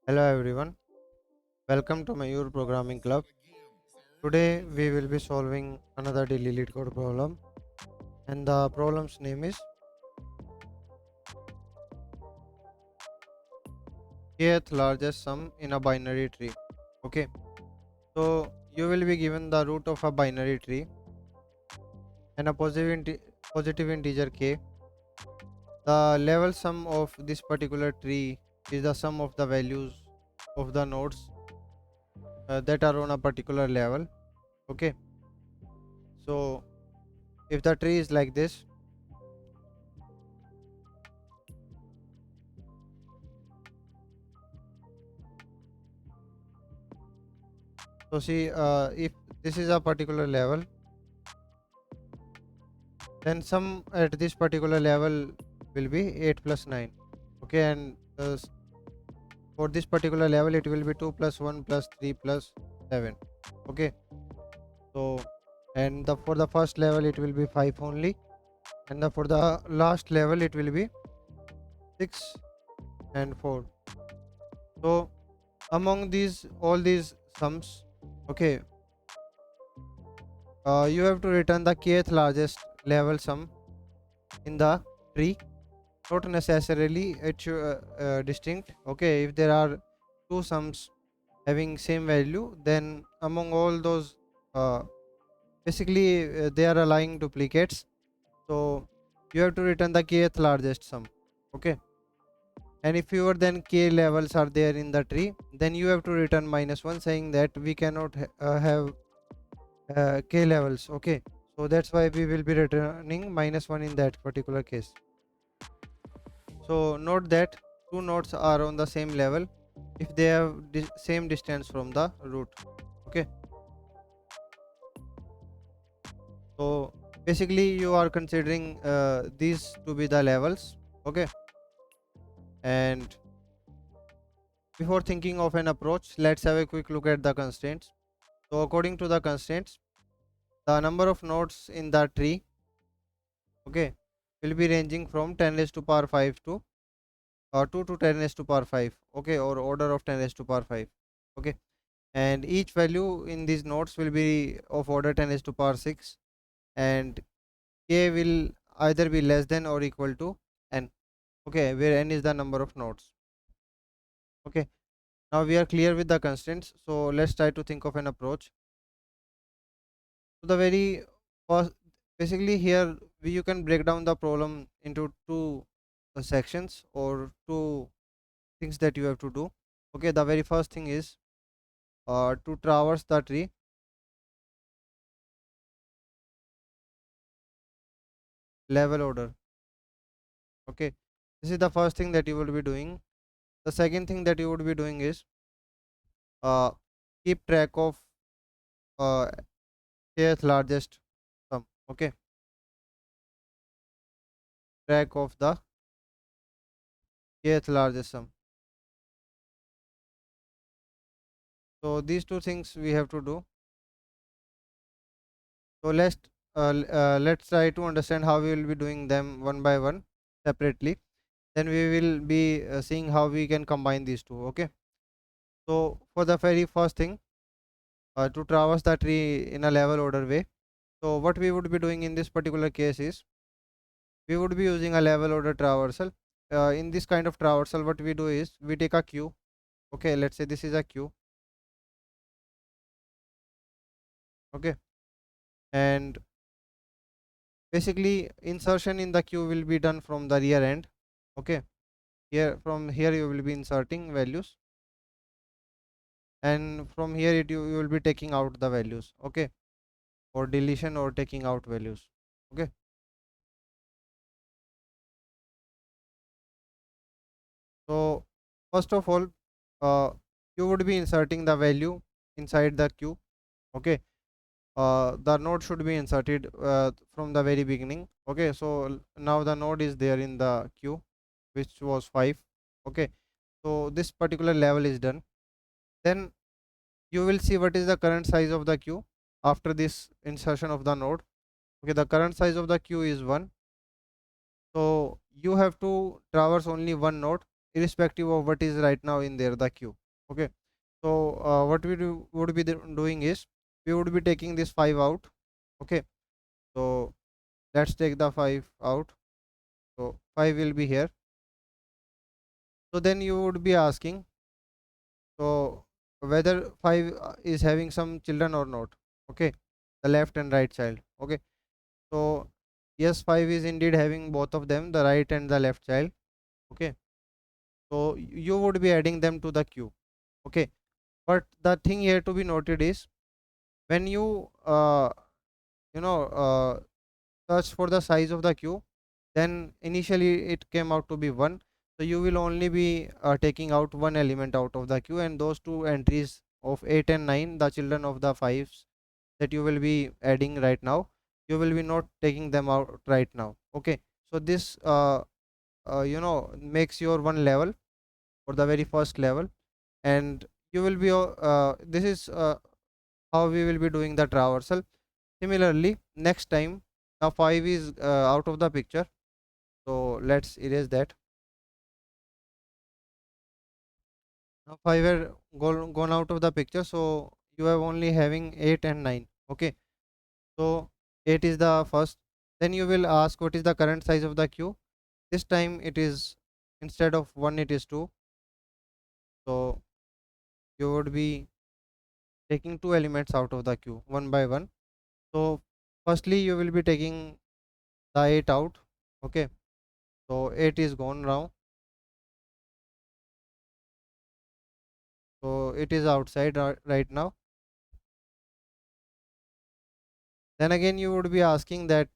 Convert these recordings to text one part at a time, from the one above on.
Hello everyone, welcome to my your programming club. Today we will be solving another daily lead code problem, and the problem's name is Kth largest sum in a binary tree. Okay, so you will be given the root of a binary tree and a positive integer k. The level sum of this particular tree is the sum of the values of the nodes that are on a particular level. Okay, so if the tree is like this, so see, if this is a particular level, then sum at this particular level will be 8 plus 9. Okay, and for this particular level it will be 2 plus 1 plus 3 plus 7. Okay, so and for the first level it will be 5 only, and for the last level it will be 6 and 4. So among these all these sums, okay, you have to return the kth largest level sum in the tree, not necessarily distinct. Okay, if there are two sums having same value, then among all those, uh, basically they are allowing duplicates, so you have to return the kth largest sum. Okay, and if fewer than k levels are there in the tree, then you have to return -1, saying that we cannot have k levels. Okay, so that's why we will be returning -1 in that particular case. So note that two nodes are on the same level if they have same distance from the root. Okay, so basically you are considering these to be the levels. Okay, and before thinking of an approach, let's have a quick look at the constraints. So according to the constraints, the number of nodes in the tree, okay, will be ranging from 10 raised to power 5 to 2 to 10 raised to power 5. Okay, or order of 10 raised to power 5. Okay, and each value in these nodes will be of order 10 raised to power 6, and k will either be less than or equal to n. Okay, where n is the number of nodes. Okay, now we are clear with the constraints, so let's try to think of an approach. So the very first, basically here you can break down the problem into two sections or two things that you have to do. Okay, the very first thing is to traverse the tree. Level order. Okay, this is the first thing that you will be doing. The second thing that you would be doing is uh, keep track of uh, kth largest sum. Okay, track of the kth largest sum. So these two things we have to do. So let's try to understand how we will be doing them one by one separately. Then we will be seeing how we can combine these two. Okay, so for the very first thing, to traverse the tree in a level order way, so what we would be doing in this particular case is we would be using a level order traversal. In this kind of traversal, what we do is we take a queue. Okay, let's say this is a queue. Okay, and basically insertion in the queue will be done from the rear end. Okay, here from here you will be inserting values, and from here you will be taking out the values. Okay, or deletion or taking out values. Okay, so first of all, uh, you would be inserting the value inside the queue. Okay, the node should be inserted from the very beginning. Okay, so now the node is there in the queue, which was 5. Okay, so this particular level is done. Then you will see what is the current size of the queue after this insertion of the node. Okay, the current size of the queue is 1, so you have to traverse only one node irrespective of what is right now in there the queue. Okay, so what we would be doing is we would be taking this 5 out. Okay, so let's take the 5 out. So 5 will be here. So then you would be asking, so whether 5 is having some children or not. Okay, the left and right child. Okay, so yes, 5 is indeed having both of them, the right and the left child. Okay, so you would be adding them to the queue. Okay, but the thing here to be noted is when you you know search for the size of the queue, then initially it came out to be 1. So you will only be taking out one element out of the queue, and those two entries of 8 and 9, the children of the 5s that you will be adding right now, you will be not taking them out right now. Okay, so this makes your one level for the very first level, and you will be this is how we will be doing the traversal. Similarly, next time, now 5 is out of the picture, so let's erase that. Now 5 are gone out of the picture, so you have only having 8 and 9. Okay, so 8 is the first. Then you will ask what is the current size of the queue. This time it is, instead of 1 it is 2. So you would be taking two elements out of the queue one by one. So firstly you will be taking the 8 out. Okay, so 8 is gone now, so it is outside right now. Then again you would be asking that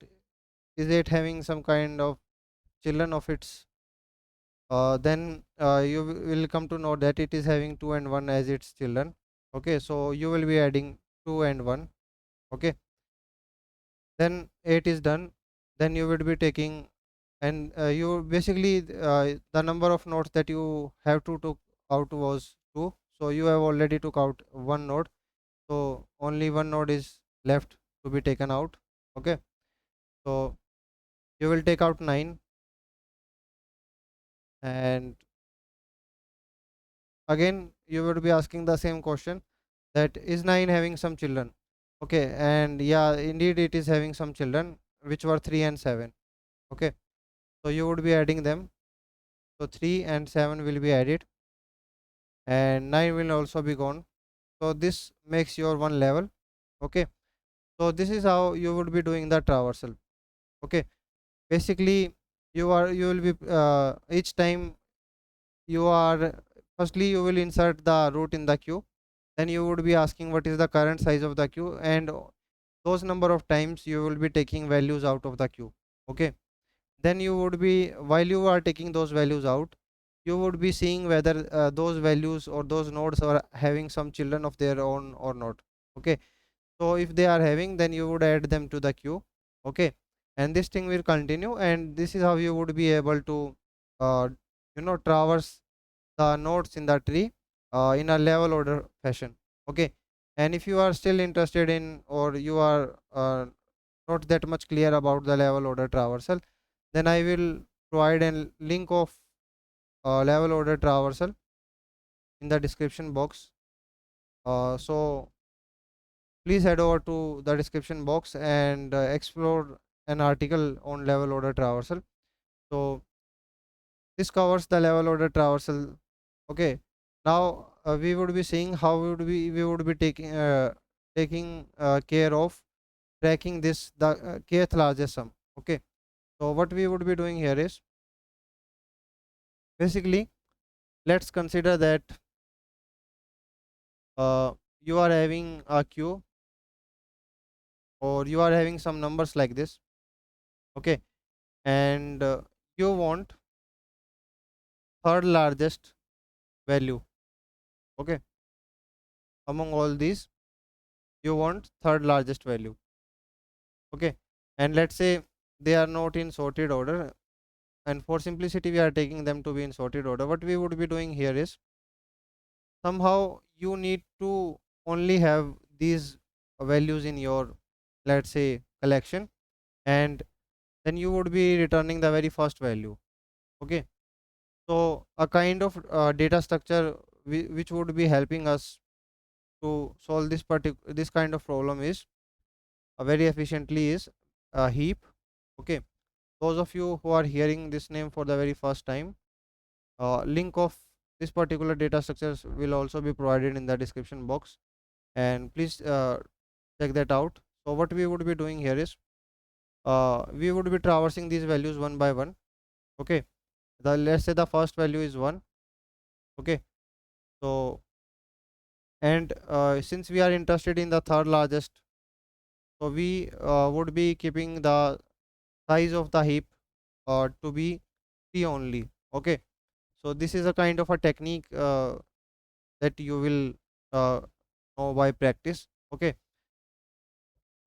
is it having some kind of children of its, then you will come to know that it is having 2 and 1 as its children. Okay, so you will be adding 2 and 1. Okay, then 8 is done. Then you would be taking, and you basically the number of nodes that you have to took out was 2, so you have already took out one node, so only one node is left to be taken out. Okay, so you will take out 9, and again you would be asking the same question, that is 9 having some children. Okay, and yeah, indeed it is having some children which were 3 and 7. Okay, so you would be adding them, so 3 and 7 will be added, and 9 will also be gone. So this makes your one level. Okay, so this is how you would be doing the traversal. Okay, basically you will be each time you are, firstly you will insert the root in the queue, then you would be asking what is the current size of the queue, and those number of times you will be taking values out of the queue. Okay, then you would be, while you are taking those values out, you would be seeing whether those values or those nodes are having some children of their own or not. Okay, so if they are having, then you would add them to the queue. Okay, and this thing will continue, and this is how you would be able to uh, traverse the nodes in the tree in a level order fashion. Okay, and if you are still interested in, or you are not that much clear about the level order traversal, then I will provide a link of level order traversal in the description box. So please head over to the description box and explore an article on level order traversal. So this covers the level order traversal. Okay, now we would be seeing how we would be taking care of tracking this, the kth largest sum. Okay, so what we would be doing here is, basically, let's consider that you are having a queue, or you are having some numbers like this. Okay, and you want third largest value. Okay, among all these you want third largest value. Okay, and let's say they are not in sorted order, and for simplicity we are taking them to be in sorted order. What we would be doing here is, somehow you need to only have these values in your, let's say, collection, and then you would be returning the very first value. Okay, So a kind of data structure which would be helping us to solve this kind of problem is very efficiently is heap. Okay, those of you who are hearing this name for the very first time, link of this particular data structures will also be provided in the description box, and please check that out. So what we would be doing here is we would be traversing these values one by one. Okay, let's say the first value is 1. Okay, so and since we are interested in the third largest, so we would be keeping the size of the heap to be 3 only. Okay, so this is a kind of a technique that you will know by practice. Okay,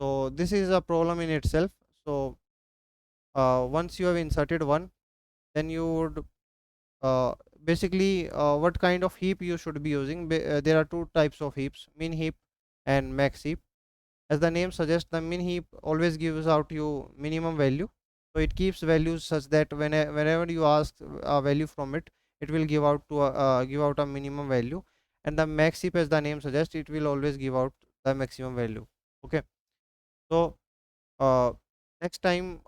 so this is a problem in itself. So once you have inserted 1, then you would uh, basically what kind of heap you should be using. There are two types of heaps: min heap and max heap. As the name suggests, the min heap always gives out you minimum value. So it keeps values such that whenever you ask a value from it, it will give out a minimum value. And the max heap, as the name suggests, it will always give out the maximum value. Okay, so uh, next time,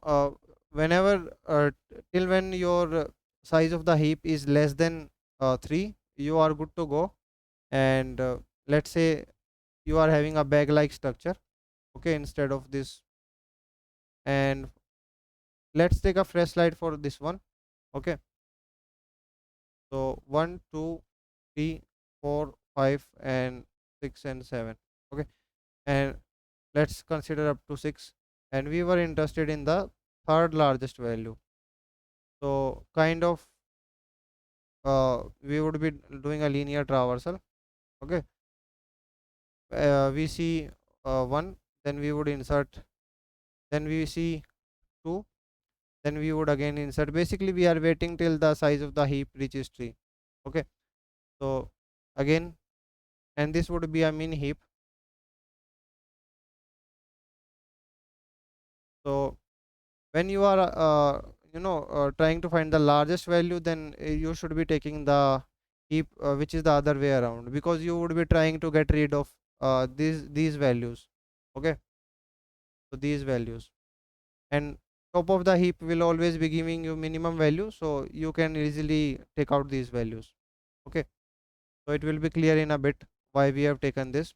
whenever till when your size of the heap is less than 3, you are good to go. And let's say you are having a bag like structure, okay, instead of this. And let's take a fresh slide for this one. Okay, so 1 2 3 4 5 and 6 and 7. Okay, and let's consider up to 6, and we were interested in the third largest value. So kind of we would be doing a linear traversal. Okay, we see 1, then we would insert, then we see 2, then we would again insert. Basically we are waiting till the size of the heap reaches 3. Okay, so again, and this would be a min heap. So when you are trying to find the largest value, then you should be taking the heap which is the other way around, because you would be trying to get rid of these values. Okay, so these values, and top of the heap will always be giving you minimum value, so you can easily take out these values. Okay, so it will be clear in a bit why we have taken this.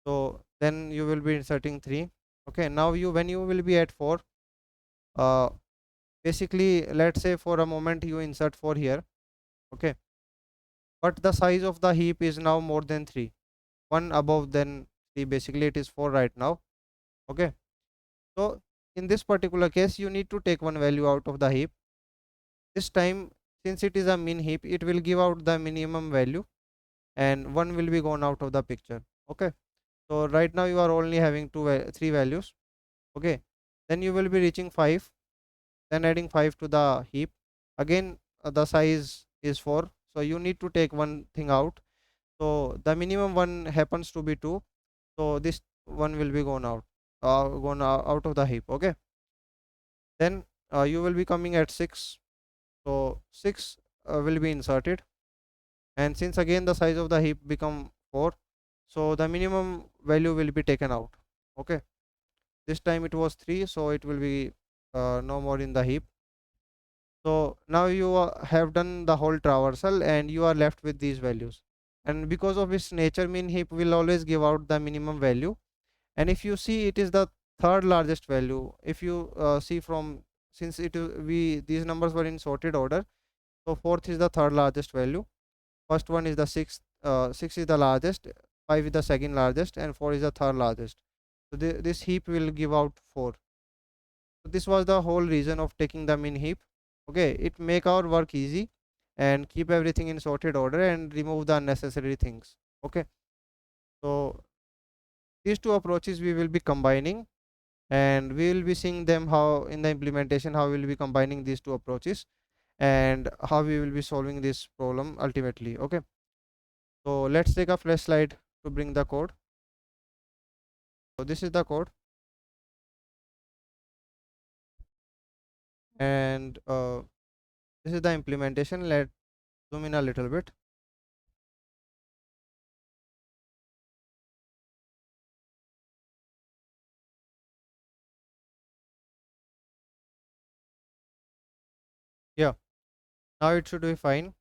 So then you will be inserting 3. Okay, now when you will be at 4, uh, basically let's say for a moment you insert 4 here. Okay, but the size of the heap is now more than 3, one above than 3, basically it is 4 right now. Okay, so in this particular case you need to take one value out of the heap. This time, since it is a min heap, it will give out the minimum value, and one will be gone out of the picture. Okay, so right now you are only having 3 values. Okay, then you will be reaching 5, then adding 5 to the heap. Again the size is 4, so you need to take one thing out. So the minimum one happens to be 2, so this one will be gone out of the heap. Okay, then you will be coming at 6, so 6 will be inserted, and since again the size of the heap become 4, so the minimum value will be taken out. Okay, this time it was 3, so it will be no more in the heap. So now you have done the whole traversal and you are left with these values, and because of its nature, min heap will always give out the minimum value. And if you see, it is the third largest value. If you see from, since we these numbers were in sorted order, so fourth is the third largest value, first one is the sixth, 6 is the largest, 5 is the second largest, and 4 is the third largest. So this heap will give out 4. So this was the whole reason of taking the min heap. Okay, it make our work easy and keep everything in sorted order and remove the unnecessary things. Okay, so these two approaches we will be combining, and we will be seeing them how in the implementation, how we will be combining these two approaches and how we will be solving this problem ultimately. Okay, so let's take a fresh slide to bring the code. So this is the code, and This is the implementation. Let's zoom in a little bit. Yeah, now it should be fine.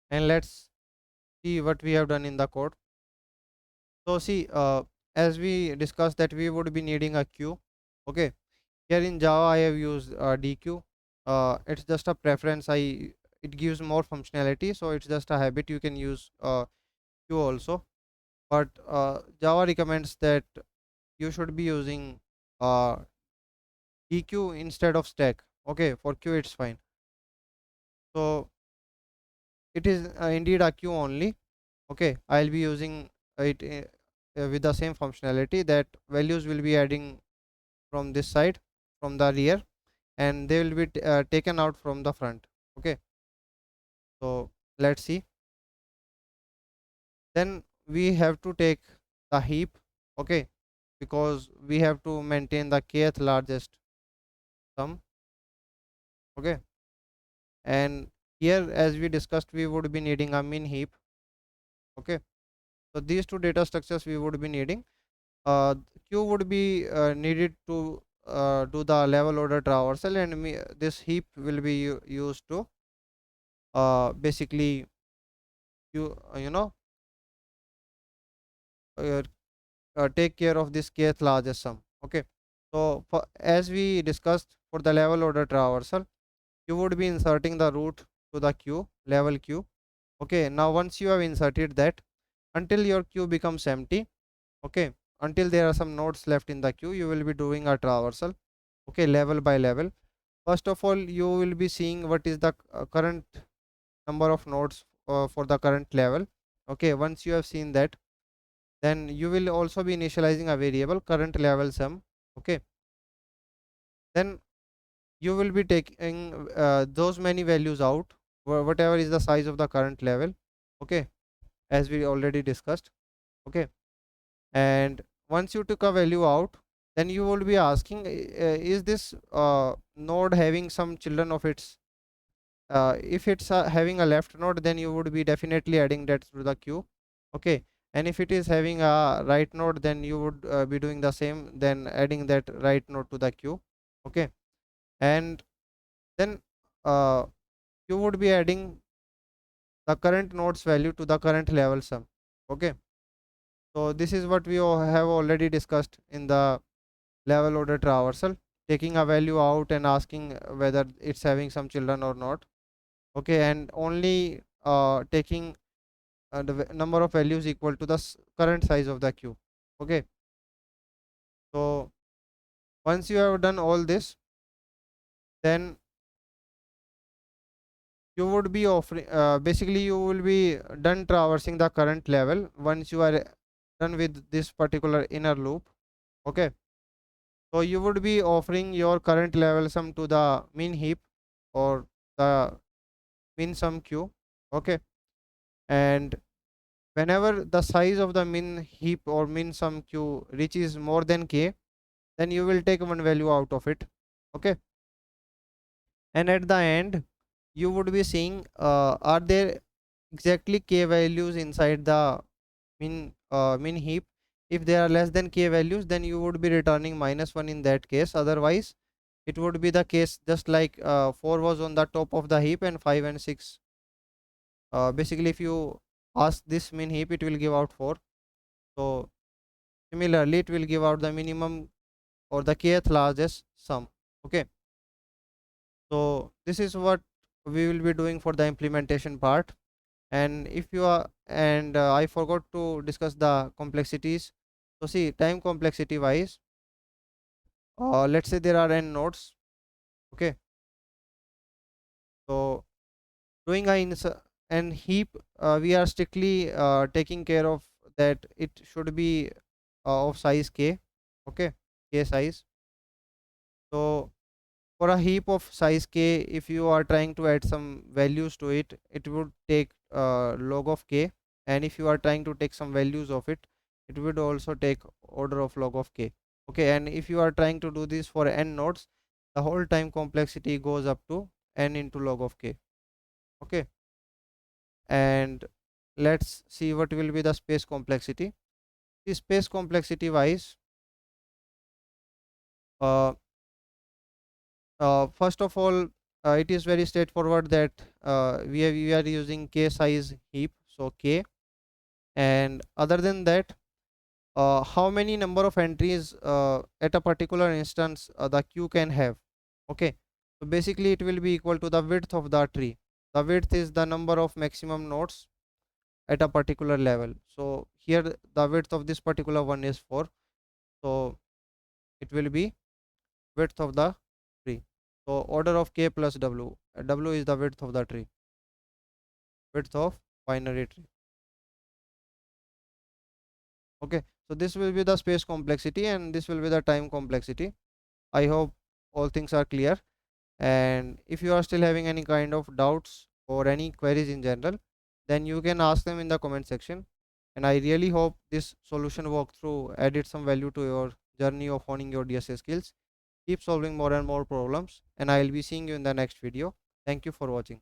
And let's see what we have done in the code. So see, as we discussed that we would be needing a queue. Okay, here in Java I have used DQ. It's just a preference. It gives more functionality, so it's just a habit. You can use queue also, but Java recommends that you should be using uh, DQ instead of stack. Okay, for queue it's fine. So it is indeed a queue only. Okay, I'll be using it with the same functionality, that values will be adding from this side, from the rear, and they will be taken out from the front. Okay, so let's see. Then we have to take the heap. Okay, because we have to maintain the kth largest sum. Okay, and here as we discussed we would be needing a min heap. Okay, so these two data structures we would be needing. Q would be needed to do the level order traversal, and this heap will be used to basically you know uh, take care of this kth largest sum. Okay, so as we discussed, for the level order traversal you would be inserting the root to the queue, level queue. Okay, now once you have inserted that, until your queue becomes empty, okay, until there are some nodes left in the queue, you will be doing a traversal. Okay, level by level. First of all, you will be seeing what is the current number of nodes for the current level. Okay, once you have seen that, then you will also be initializing a variable current level sum. Okay, then you will be taking those many values out, whatever is the size of the current level. Okay, as we already discussed. Okay, and once you took a value out, then you will be asking, is this node having some children of its? If it's having a left node, then you would be definitely adding that to the queue. Okay, and if it is having a right node, then you would be doing the same, then adding that right node to the queue. Okay, and then uh, you would be adding the current node's value to the current level sum. Okay, so this is what we have already discussed in the level order traversal, taking a value out and asking whether it's having some children or not. Okay, and only taking the number of values equal to the current size of the queue. Okay, so once you have done all this, then you would be offering basically you will be done traversing the current level once you are done with this particular inner loop. Okay, so you would be offering your current level sum to the min heap or the min sum queue. Okay, and whenever the size of the min heap or min sum queue reaches more than k, then you will take one value out of it. Okay, and at the end you would be seeing are there exactly k values inside the min heap. If they are less than k values, then you would be returning -1 in that case. Otherwise it would be the case just like 4 was on the top of the heap and 5 and 6. Basically if you ask this min heap, it will give out 4. So similarly it will give out the minimum or the kth largest sum. Okay, so this is what we will be doing for the implementation part. And if you are, and I forgot to discuss the complexities. So see, time complexity wise, let's say there are n nodes. Okay, so doing a and heap, we are strictly taking care of that it should be of size k. Okay, k size. So for a heap of size k, if you are trying to add some values to it, it would take log of k, and if you are trying to take some values of it, it would also take order of log of k. Okay, and if you are trying to do this for n nodes, the whole time complexity goes up to n into log of k. Okay, and let's see what will be the space complexity. The space complexity wise, uh, first of all, it is very straightforward that we are using k size heap, so k. And other than that, how many number of entries at a particular instance the queue can have. Okay, so basically it will be equal to the width of the tree. The width is the number of maximum nodes at a particular level. So here the width of this particular one is 4, so it will be width of the tree. So order of k plus w. W is the width of the tree, width of binary tree. Okay, so this will be the space complexity and this will be the time complexity. I hope all things are clear. And if you are still having any kind of doubts or any queries in general, then you can ask them in the comment section. And I really hope this solution walkthrough added some value to your journey of honing your DSA skills. Keep solving more and more problems, and I will be seeing you in the next video. Thank you for watching.